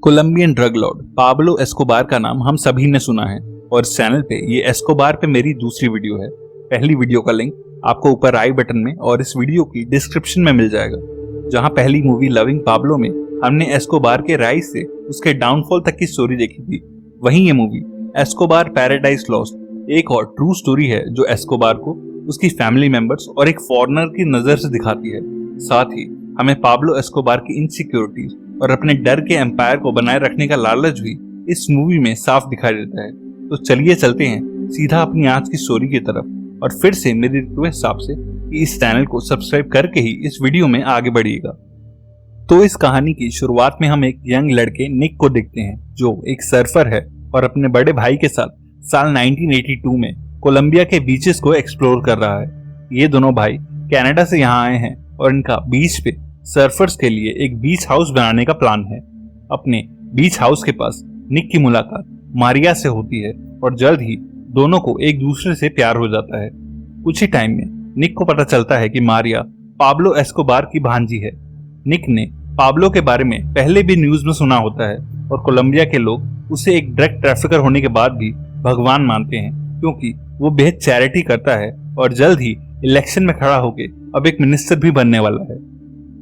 Colombian drug lord Pablo Escobar का नाम हम सभी ने सुना है और इस चैनल पे ये एस्कोबार पे मेरी दूसरी वीडियो है। पहली वीडियो का लिंक आपको ऊपर आई बटन में और इस वीडियो की डिस्क्रिप्शन में मिल जाएगा, जहां पहली मूवी लविंग पाब्लो में हमने एस्कोबार के राइज से उसके डाउनफॉल तक की स्टोरी देखी थी। वहीं ये मूवी एस्कोबार पैराडाइज लॉस्ट एक और ट्रू स्टोरी है जो एस्कोबार को उसकी फैमिली मेंबर्स और एक फॉरेनर की नजर से दिखाती है। साथ ही हमें पाब्लो एस्कोबार की इनसिक्योरिटीज और अपने डर के एम्पायर को बनाए रखने का लालच भी इस मूवी में साफ दिखाई देता है। तो चलिए चलते हैं सीधा अपनी आज की स्टोरी की तरफ और फिर से मेरी रिक्वेस्ट आपसे कि इस चैनल को सब्सक्राइब करके ही इस वीडियो में आगे बढ़िएगा। तो इस कहानी की शुरुआत में हम एक यंग लड़के निक को देखते हैं जो एक सर्फर है और अपने बड़े भाई के साथ साल 1982 में कोलंबिया के बीचेस को एक्सप्लोर कर रहा है। ये दोनों भाई कनाडा से यहाँ आए हैं और इनका बीच पे सर्फर्स के लिए एक बीच हाउस बनाने का प्लान है। अपने बीच हाउस के पास निक की मुलाकात मारिया से होती है और जल्द ही दोनों को एक दूसरे से प्यार हो जाता है। कुछ ही टाइम में निक को पता चलता है कि मारिया पाब्लो एस्कोबार की भांजी है। निक ने पाब्लो के बारे में पहले भी न्यूज में सुना होता है और कोलंबिया के लोग उसे एक ड्रग ट्रैफिकर होने के बाद भी भगवान मानते हैं, क्योंकि वो बेहद चैरिटी करता है और जल्द ही इलेक्शन में खड़ा होकर अब एक मिनिस्टर भी बनने वाला है।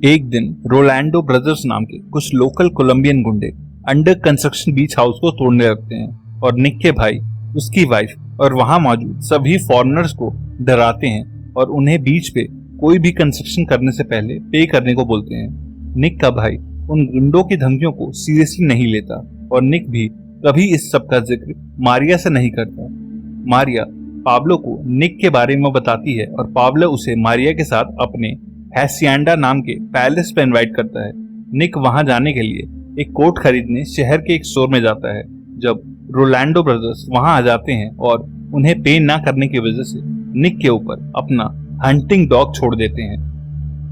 एक दिन रोलैंडो ब्रदर्स नाम के कुछ लोकल कोलंबियन गुंडे अंडर कंस्ट्रक्शन बीच हाउस को तोड़ने लगते हैं और निक के भाई, उसकी वाइफ और वहां मौजूद सभी फॉरेनर्स को डराते हैं और उन्हें बीच पे कोई भी कंस्ट्रक्शन करने से पहले पे करने को बोलते हैं। निक का भाई उन गुंडों की धमकियों को सीरियसली नहीं लेता और निक भी कभी इस सब का जिक्र मारिया से नहीं करता। मारिया पाब्लो को निक के बारे में बताती है और पाब्लो उसे मारिया के साथ अपने हैसिएंडा नाम के पैलेस पे इनवाइट करता है। निक वहां जाने के लिए एक कोट खरीदने शहर के एक स्टोर में जाता है। जब रोलैंडो ब्रदर्स वहां आ जाते हैं और उन्हें पे ना करने की वजह से निक के ऊपर अपना हंटिंग डॉग छोड़ देते हैं।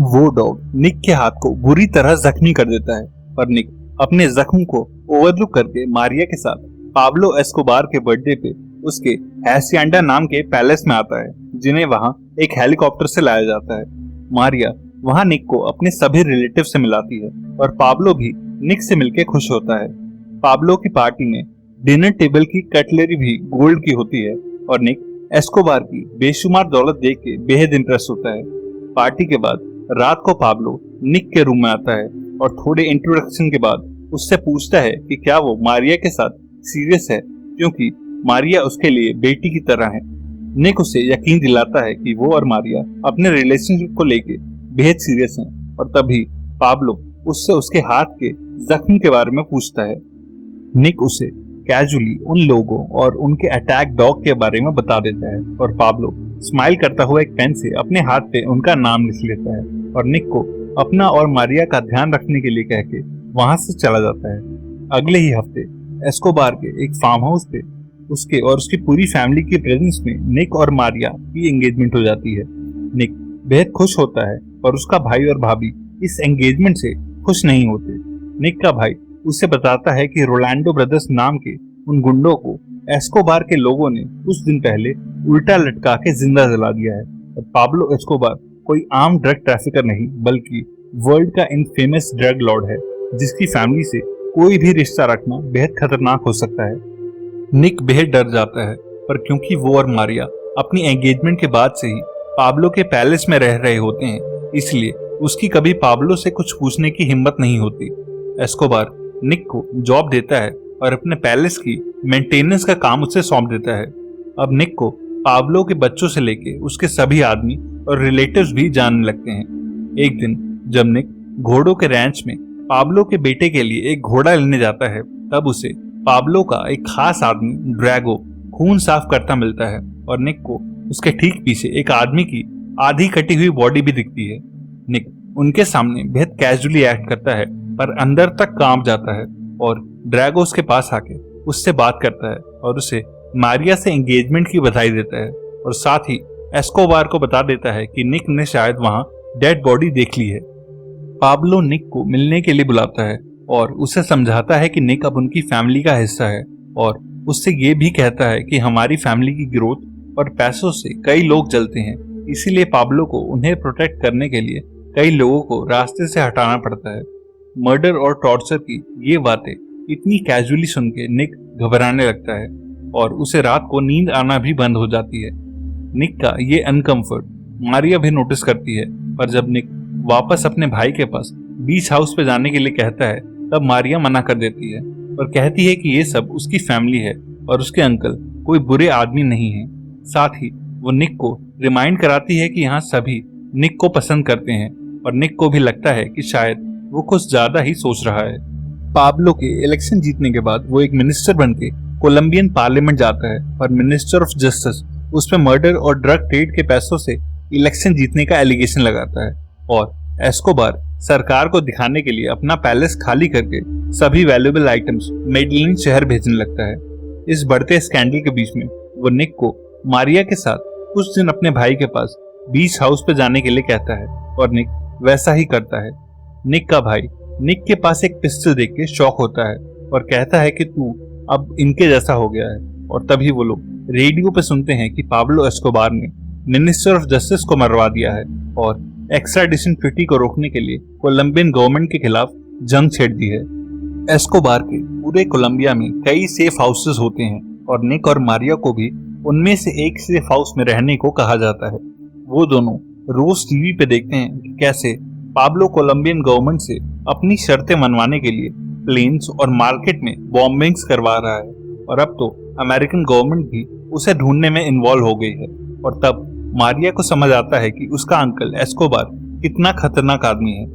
वो डॉग निक के हाथ को बुरी तरह जख्मी कर देता है, पर निक अपने जख्म को ओवरलुक करके मारिया के साथ पाब्लो एस्कोबार के बर्थडे पे उसके हैसिएंडा नाम के पैलेस में आता है, जिन्हें वहां एक हेलीकॉप्टर से लाया जाता है। मारिया वहां निक को अपने सभी रिलेटिव से मिलाती है और पाब्लो भी निक से मिलकर खुश होता है। पाब्लो की पार्टी में डिनर टेबल की कटलरी भी गोल्ड की होती है और निक एस्कोबार की बेशुमार दौलत देख के बेहद इंप्रेस होता है। पार्टी के बाद रात को पाब्लो निक के रूम में आता है और थोड़े इंट्रोडक्शन के बाद उससे पूछता है कि क्या वो मारिया के साथ सीरियस है, क्योंकि मारिया उसके लिए बेटी की तरह है। निक उसे यकीन दिलाता है कि वो और मारिया अपने रिलेशनशिप को लेके बेहद सीरियस हैं और तभी पाब्लो उससे उसके हाथ के जख्म के बारे में पूछता है। निक उसे कैजुअली उन लोगों और उनके अटैक डॉग के बारे में बता देता है और पाब्लो स्माइल करता हुआ एक पेन से अपने हाथ पे उनका नाम लिख लेता है और निक को अपना और मारिया का ध्यान रखने के लिए कह के वहां से चला जाता है। अगले ही हफ्ते एस्कोबार के एक फार्म हाउस पे उसके और उसकी पूरी फैमिली की प्रेजेंस में निक और मारिया की एंगेजमेंट हो जाती है। निक बेहद खुश होता है और उसका भाई और भाभी इस एंगेजमेंट से खुश नहीं होते। निक का भाई उसे बताता है कि रोलैंडो ब्रदर्स नाम के उन गुंडों को एस्कोबार के लोगों ने कुछ दिन पहले उल्टा लटका के जिंदा जला दिया है और पाब्लो एस्कोबार कोई आम ड्रग ट्रैफिकर नहीं बल्कि वर्ल्ड का इनफेमस ड्रग लॉर्ड है, जिसकी फैमिली से कोई भी रिश्ता रखना बेहद खतरनाक हो सकता है। निक बेहद डर जाता है, पर क्योंकि वो और मारिया अपनी एंगेजमेंट के बाद से ही पाब्लो के पैलेस में रह रहे होते हैं, इसलिए उसकी कभी पाब्लो से कुछ पूछने की हिम्मत नहीं होती। एस्कोबार निक को जॉब देता है और अपने पैलेस की मेंटेनेंस का काम उसे सौंप देता है। अब निक को पाब्लो के बच्चों से लेके उसके सभी आदमी और रिलेटिव्स भी जानने लगते हैं। एक दिन जब निक घोड़ों के रैंच में पाब्लो के बेटे के लिए एक घोड़ा लेने जाता है, तब उसे पाब्लो का एक खास आदमी ड्रैगो खून साफ करता मिलता है और निक को उसके ठीक पीछे एक आदमी की आधी कटी हुई बॉडी भी दिखती है। निक उनके सामने बेहद कैजुअली एक्ट करता है, पर अंदर तक कांप जाता है और ड्रैगो उसके पास आके उससे बात करता है और उसे मारिया से एंगेजमेंट की बधाई देता है और साथ ही एस्कोबार को बता देता है कि निक ने शायद वहां डेड बॉडी देख ली है। पाब्लो निक को मिलने के लिए बुलाता है और उसे समझाता है कि निक अब उनकी फैमिली का हिस्सा है और उससे ये भी कहता है कि हमारी फैमिली की ग्रोथ और पैसों से कई लोग जलते हैं, इसीलिए पाब्लो को उन्हें प्रोटेक्ट करने के लिए कई लोगों को रास्ते से हटाना पड़ता है। मर्डर और टॉर्चर की ये बातें इतनी कैजुअली सुन के निक घबराने लगता है और उसे रात को नींद आना भी बंद हो जाती है। निक का ये अनकंफर्ट मारिया भी नोटिस करती है, पर जब निक वापस अपने भाई के पास बीच हाउस पे जाने के लिए कहता है तब मारिया मना कर देती है और कहती है कि ये सब उसकी फैमिली है और उसके अंकल कोई बुरे आदमी नहीं है। साथ ही वो निक को रिमाइंड कराती है कि यहाँ सभी निक को पसंद करते हैं और निक को भी लगता है कि शायद वो कुछ ज्यादा ही सोच रहा है। पाब्लो के इलेक्शन जीतने के बाद वो एक मिनिस्टर बनके कोलंबियन पार्लियामेंट जाता है, पर मिनिस्टर ऑफ जस्टिस उस पे मर्डर और ड्रग ट्रेड के पैसों से इलेक्शन जीतने का एलिगेशन लगाता है और एस्कोबार सरकार को दिखाने के लिए अपना पैलेस खाली करके सभी वैल्यूएबल आइटम्स मेडलिन शहर भेजने लगता है। इस बढ़ते स्कैंडल के बीच में वो निक को मारिया के साथ कुछ दिन अपने भाई के पास बीच हाउस पे जाने के लिए कहता है और निक वैसा ही करता है। निक का भाई निक के पास एक पिस्टल देख के शॉक होता है और कहता है कि तू अब इनके जैसा हो गया है, और तभी वो लोग रेडियो पे सुनते हैं कि पाब्लो एस्कोबार ने मिनिस्टर ऑफ जस्टिस को मरवा दिया है और एक्स्ट्राडिशन ट्रीटी को रोकने के लिए कोलंबियन गवर्नमेंट के खिलाफ जंग छेड़ दी है। एस्कोबार के पूरे कोलंबिया में कई सेफ हाउसेस होते हैं और निक और मारिया को भी उनमें से एक सेफ हाउस में रहने को कहा जाता है। वो दोनों रोज टीवी पे देखते हैं कि कैसे पाब्लो कोलंबियन गवर्नमेंट से अपनी शर्तें मनवाने के लिए प्लेन्स और मार्केट में बॉम्बिंग्स करवा रहा है, और अब तो अमेरिकन गवर्नमेंट भी उसे ढूंढने में इन्वॉल्व हो गई है। और तब मारिया को समझ आता है कि उसका अंकल एस्कोबार कितना खतरनाक आदमी है।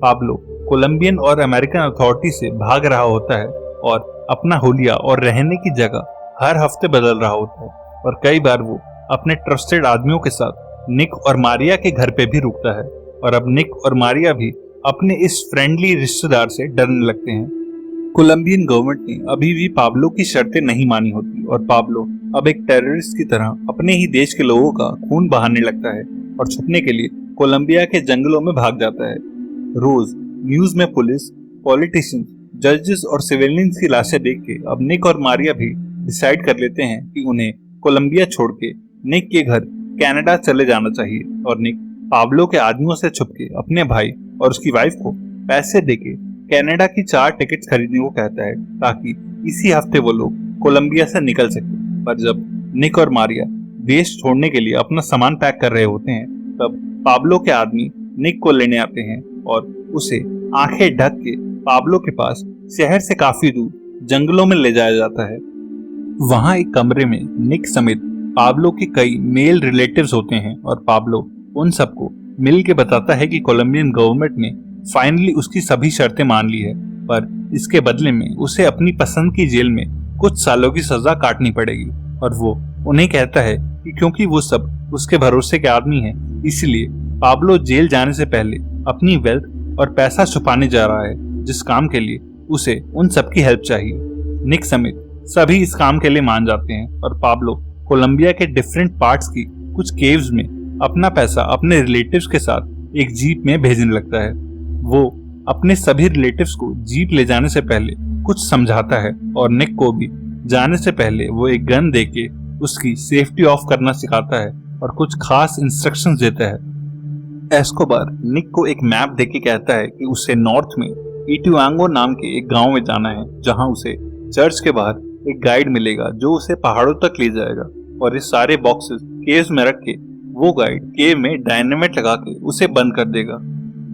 पाब्लो कोलंबियन और अमेरिकन अथॉरिटी से भाग रहा होता है और अपना हुलिया और रहने की जगह हर हफ्ते बदल रहा होता है, और कई बार वो अपने ट्रस्टेड आदमियों के साथ निक और मारिया के घर पे भी रुकता है, और अब निक और मारिया भी अपने इस फ्रेंडली रिश्तेदार से डरने लगते हैं। कोलंबियन गवर्नमेंट ने अभी भी पाब्लो की शर्तें नहीं मानी होती और पाब्लो अब एक टेररिस्ट की तरह अपने ही देश के लोगों का खून बहाने लगता है और छुपने के लिए कोलंबिया के जंगलों में भाग जाता है। रोज न्यूज में पुलिस, पॉलिटिशियंस, जजेस और सिविलियंस की लाशें देख के अब निक और मारिया भी डिसाइड कर लेते हैं कि उन्हें कोलंबिया छोड़ के निक के घर कनाडा चले जाना चाहिए, और निक पाब्लो के आदमियों से छुपके अपने भाई और उसकी वाइफ को पैसे देके कनाडा की 4 टिकट्स खरीदने को कहता है ताकि इसी हफ्ते वो लोग कोलंबिया से निकल सके। पर जब निक और मारिया देश छोड़ने के लिए अपना सामान पैक कर रहे होते हैं तब पाब्लो के आदमी निक को लेने आते हैं और उसे आंखें ढक के पाब्लो के पास शहर से काफी दूर जंगलों में ले जाया जाता है। वहां एक कमरे में निक समेत पाब्लो के कई मेल रिलेटिव्स होते हैं और पाब्लो उन सबको मिल के बताता है कि कोलंबियन गवर्नमेंट ने फाइनली उसकी सभी शर्तें मान ली है, पर इसके बदले में उसे अपनी पसंद की जेल में कुछ सालों की सजा काटनी पड़ेगी। और वो उन्हें कहता है कि क्योंकि वो सब उसके भरोसे के आदमी हैं, इसलिए पाब्लो जेल जाने से पहले अपनी वेल्थ और पैसा छुपाने जा रहा है, जिस काम के लिए उसे उन सबकी हेल्प चाहिए। निक समेत सभी इस काम के लिए मान जाते हैं और पाब्लो कोलंबिया के डिफरेंट पार्ट्स की कुछ केव्स में अपना पैसा अपने रिलेटिव्स के साथ एक जीप में भेजने लगता है। वो अपने सभी रिलेटिव्स को जीप ले जाने से पहले कुछ समझाता है और निक को भी जाने से पहले वो एक गन देके उसकी सेफ्टी ऑफ करना सिखाता है और कुछ खास इंस्ट्रक्शंस देता है। एस्कोबार निक को एक मैप देके कहता है कि उसे नॉर्थ में इटुआंगो नाम के एक गांव में जाना है, जहां उसे चर्च के बाहर एक गाइड मिलेगा जो उसे पहाड़ों तक ले जाएगा, और इस सारे बॉक्सेस केव्स में रख के वो गाइड केव में डायनामाइट लगा के उसे बंद कर देगा।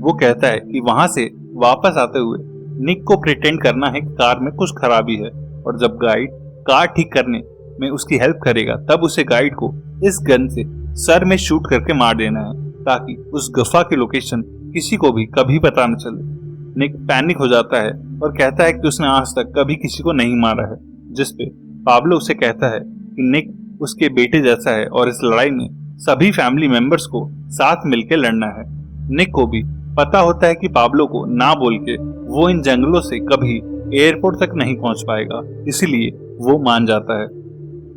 वो कहता है कि वहां से वापस आते हुए निक को प्रिटेंड करना है कि कार में कुछ खराबी है, और जब गाइड कार ठीक करने में उसकी हेल्प करेगा तब उसे गाइड को इस गन से सर में शूट करके मार देना है, ताकि उस गुफा की लोकेशन किसी को भी कभी पता न चले। निक पैनिक हो जाता है और कहता है कि उसने आज तक कभी किसी को नहीं मारा है, जिसपे पाब्लो उसे कहता है कि निक उसके बेटे जैसा है और इस लड़ाई में सभी फैमिली मेंबर्स को साथ मिलकर लड़ना है। निक को भी पता होता है कि पाब्लो को ना बोल के वो इन जंगलों से कभी एयरपोर्ट तक नहीं पहुंच पाएगा, इसीलिए वो मान जाता है।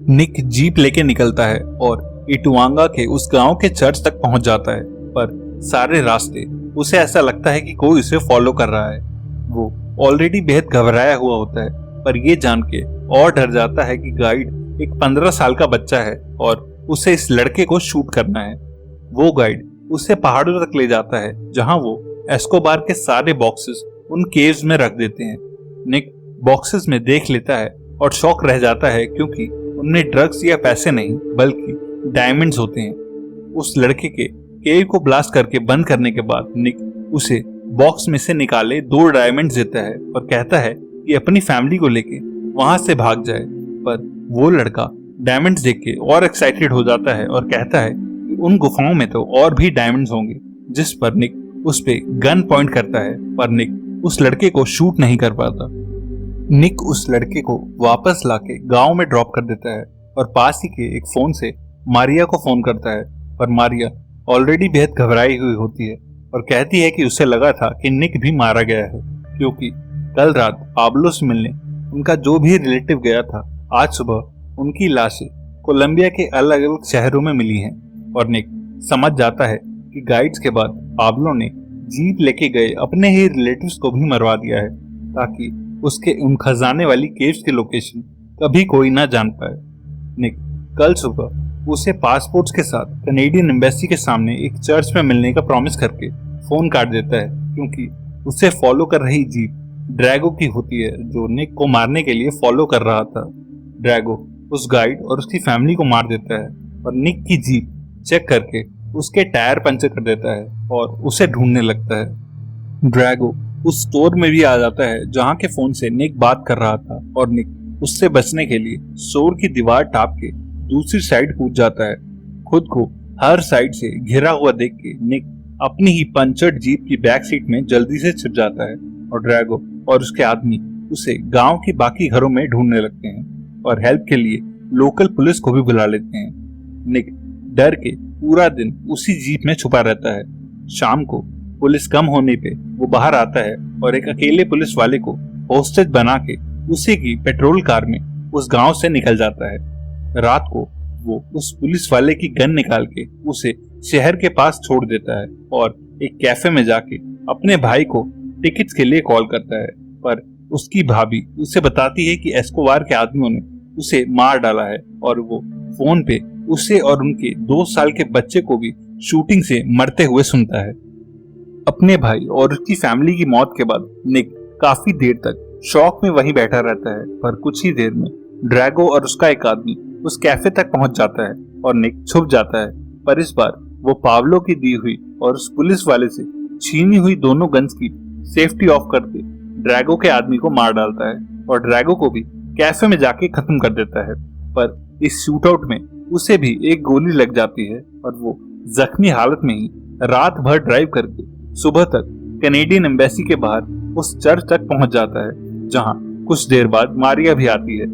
निक जीप लेके निकलता है और इटुआंगा के उस गांव के चर्च तक पहुंच जाता है, पर सारे रास्ते उसे ऐसा लगता है कि कोई उसे फॉलो कर रहा है। वो ऑलरेडी बेहद घबराया हुआ होता है, पर ये जान के और डर जाता है कि गाइड एक 15 साल का बच्चा है और उसे इस लड़के को शूट करना है। वो गाइड उसे पहाड़ों तक ले जाता है, जहां वो एस्कोबार के सारे बॉक्सेस उन केव्स में रख देते हैं। निक बॉक्सेस में देख लेता है और शॉक रह जाता है क्योंकि उनमें ड्रग्स या पैसे नहीं बल्कि डायमंड्स होते हैं। उस लड़के के केव को ब्लास्ट करके बंद करने के बाद निक उसे बॉक्स में से निकाले 2 डायमंड्स देता है और कहता है कि अपनी फैमिली को लेके वहां से भाग जाए। पर वो लड़का डायमंड्स देख के और एक्साइटेड हो जाता है और कहता है कि उन गुफाओं में तो और भी डायमंड्स होंगे, जिस पर निक उस पे गन पॉइंट करता है। पर निक उस लड़के को शूट नहीं कर पाता। निक उस लड़के को वापस लाके गांव में ड्रॉप कर देता है और पास ही के एक फोन से मारिया को फोन करता है। पर मारिया ऑलरेडी बेहद घबराई हुई होती है और कहती है कि उसे लगा था कि निक भी मारा गया है, क्योंकि कल रात पाब्लो से मिलने उनका जो भी रिलेटिव गया था, आज सुबह उनकी लाशें कोलंबिया के अलग अलग शहरों में मिली हैं। और निक समझ जाता है कि गाइड्स के बाद पाब्लो ने जीप लेके गए अपने ही रिलेटिव्स को भी मरवा दिया है, ताकि उसके उन खजाने वाली केव्स की लोकेशन कभी कोई ना जान पाए। निक कल सुबह उसे पासपोर्ट्स के साथ कनेडियन एम्बेसी के सामने एक चर्च में मिलने का प्रॉमिस करके फोन काट देता है, क्योंकि उसे फॉलो कर रही जीप ड्रैगो की होती है, जो निक को मारने के लिए फॉलो कर रहा था। ड्रैगो उस गाइड और उसकी फैमिली को मार देता है और निक की जीप चेक करके उसके टायर पंचर कर देता है और उसे ढूंढने लगता है। ड्रैगो उस स्टोर में भी आ जाता है जहां के फोन से निक बात कर रहा था और निक उससे बचने के लिए स्टोर की दीवार टाप के दूसरी साइड कूद जाता है। खुद को हर साइड से घिरा हुआ देख के निक अपनी ही पंचर्ड जीप की बैक सीट में जल्दी से छिप जाता है और ड्रैगो और उसके आदमी उसे गांव के बाकी घरों में ढूंढने लगते हैं और हेल्प के लिए लोकल पुलिस को भी बुला लेते हैं। निक डर के पूरा दिन उसी जीप में छुपा रहता है। शाम को पुलिस कम होने पे वो बाहर आता है और एक अकेले पुलिस वाले को होस्टेज बना के उसी की पेट्रोल कार में उस गांव से निकल जाता है। रात को वो उस पुलिस वाले की गन निकाल के उसे शहर के पास छोड़ देता है और एक कैफे में जाके अपने भाई को टिकट्स के लिए कॉल करता है। पर उसकी भाभी उसे बताती है कि एस्कोबार के आदमियों ने उसे मार डाला है और वो फोन पे उसे और उनके 2 साल के बच्चे को भी शूटिंग से मरते हुए सुनता है। अपने भाई और उसकी फैमिली की मौत के बाद निक काफी देर तक शॉक में वहीं बैठा रहता है। पर कुछ ही देर में ड्रैगो और उसका एक आदमी उस कैफे तक पहुंच जाता है और निक छुप जाता है। पर इस बार वो पाब्लो की दी हुई और उस पुलिस वाले से छीनी हुई दोनों गन्स की सेफ्टी ऑफ करके ड्रैगो के आदमी को मार डालता है और ड्रैगो को भी कैफे में जाके खत्म कर देता है। पर इस शूटआउट में उसे भी एक गोली लग जाती है और वो जख्मी हालत में ही रात भर ड्राइव करके सुबह तक कैनेडियन एम्बेसी के बाहर उस चर्च तक पहुंच जाता है, जहां कुछ देर बाद मारिया भी आती है।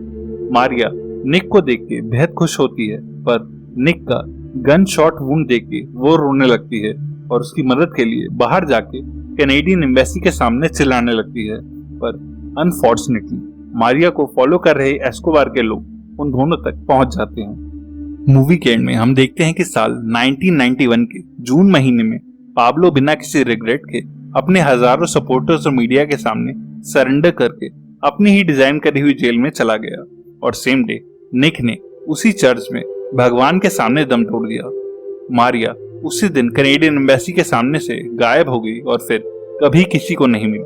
मारिया निक को देख के बेहद खुश होती है, पर निक का गन शॉट वुंड देख के वो रोने लगती है और उसकी मदद के लिए बाहर जाके कैनेडियन एम्बेसी के सामने चिल्लाने लगती है। पर अनफॉर्चुनेटली मारिया को फॉलो कर रहे एस्कोबार के लोग उन दोनों तक पहुंच जाते हैं। मूवी के एंड में हम देखते हैं कि साल 1991 के जून महीने में पाब्लो बिना किसी रिग्रेट के अपने हजारों सपोर्टर्स और मीडिया के सामने सरेंडर करके अपनी ही डिजाइन करी हुई जेल में चला गया और सेम डे निक ने उसी चर्च में भगवान के सामने दम तोड़ दिया। मारिया उसी दिन कैनेडियन एम्बेसी के सामने से गायब हो गई और फिर कभी किसी को नहीं मिली।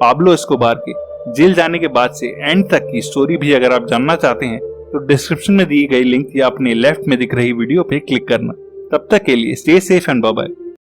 पाब्लो एस्कोबार के जेल जाने के बाद से एंड तक की स्टोरी भी अगर आप जानना चाहते हैं तो डिस्क्रिप्शन में दी गई लिंक या अपने लेफ्ट में दिख रही वीडियो पे क्लिक करना। तब तक के लिए stay safe and bye bye.